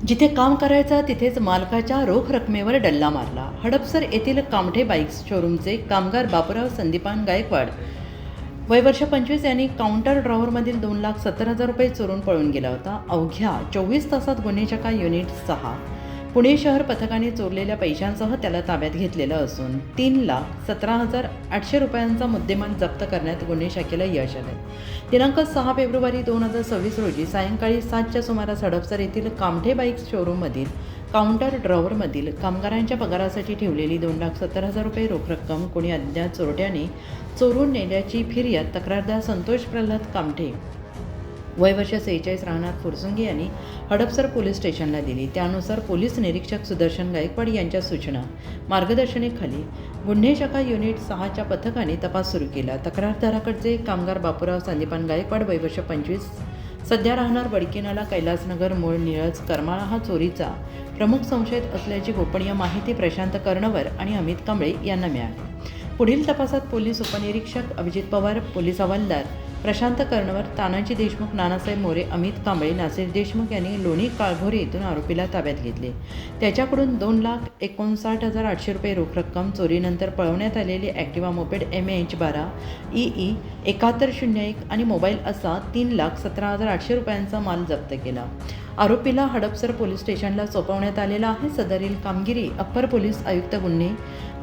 जिथे काम करायचं तिथेच मालकाच्या रोख रकमेवर डल्ला मारला. हडपसर येथील कामठे बाईक्स शोरूमचे कामगार बापूराव संदीपान गायकवाड वय वर्ष 25 यांनी काउंटर ड्रॉवरमधील 2,70,000 रुपये चोरून पळून गेला होता. अवघ्या 24 तासात गुन्हे शाखा युनिट 6 पुणे शहर पथकाने चोरलेल्या पैशांसह त्याला ताब्यात घेतलेलं असून 3,17,800 रुपयांचा मुद्देमाल जप्त करण्यात गुन्हे शाखेला यश आले. दिनांक 6 फेब्रुवारी 2026 रोजी सायंकाळी 7च्या सुमारास हडपसर येथील कामठे बाईक्स शोरूममधील काउंटर ड्रॉवरमधील कामगारांच्या पगारासाठी ठेवलेली 2,70,000 रुपये रोख रक्कम कोणी अज्ञात चोरट्याने चोरून नेल्याची फिर्याद तक्रारदार संतोष प्रल्हाद कामठे वय वर्ष 46 राहणार फुरसुंगी यांनी हडपसर पोलीस स्टेशनला दिली. त्यानुसार पोलीस निरीक्षक सुदर्शन गायकवाड यांच्या सूचना मार्गदर्शनाखाली गुन्हे शाखा युनिट 6च्या पथकाने तपास सुरू केला. तक्रारदाराकडचे कामगार बापूराव संदीपान गायकवाड वय वर्ष 25 सध्या राहणार बडकीनाला कैलासनगर मूळ निळज करमाळा हा चोरीचा प्रमुख संशयित असल्याची गोपनीय माहिती प्रशांत कर्णवर आणि अमित कांबळे यांना मिळाली. पुढील तपासात पोलीस उपनिरीक्षक अभिजित पवार, पोलीस हवालदार प्रशांत कर्णवर, तानाजी देशमुख, नानासाहेब मोरे, अमित कांबळे, नासिर देशमुख यांनी लोणी काळभोरे येथून आरोपीला ताब्यात घेतले. त्याच्याकडून 2,59,800 रुपये रोख रक्कम, चोरीनंतर पळवण्यात आलेली ॲक्टिवा मोपेड MH12 EE 7101 आणि मोबाईल असा 3,17,800 रुपयांचा माल जप्त केला. आरोपीला हडपसर पोलीस स्टेशनला सोपवण्यात आलेला आहे. सदरील कामगिरी अप्पर पोलीस आयुक्त गुन्हे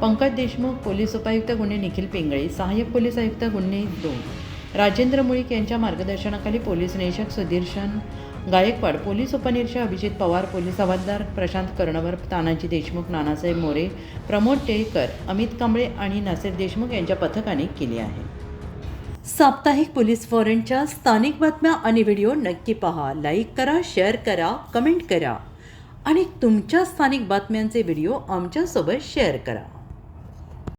पंकज देशमुख, पोलीस उपायुक्त गुन्हे निखिल पिंगळे, सहाय्यक पोलीस आयुक्त गुन्हे 2 राजेंद्र मुळीक यांच्या मार्गदर्शनाखाली पोलीस निरीक्षक सुदर्शन गायकवाड, पोलीस उपनिरीक्षक अभिजित पवार, पोलीस हवालदार प्रशांत कर्णवर, तानाजी देशमुख, नानासाहेब मोरे, प्रमोद टेळकर, अमित कांबळे आणि नासिर देशमुख यांच्या पथकाने केली आहे. साप्ताहिक पोलीस फॉरेनच्या स्थानिक बातम्या आणि व्हिडिओ नक्की पहा. लाईक करा, शेअर करा, कमेंट करा आणि तुमच्या स्थानिक बातम्यांचे व्हिडिओ आमच्यासोबत शेअर करा.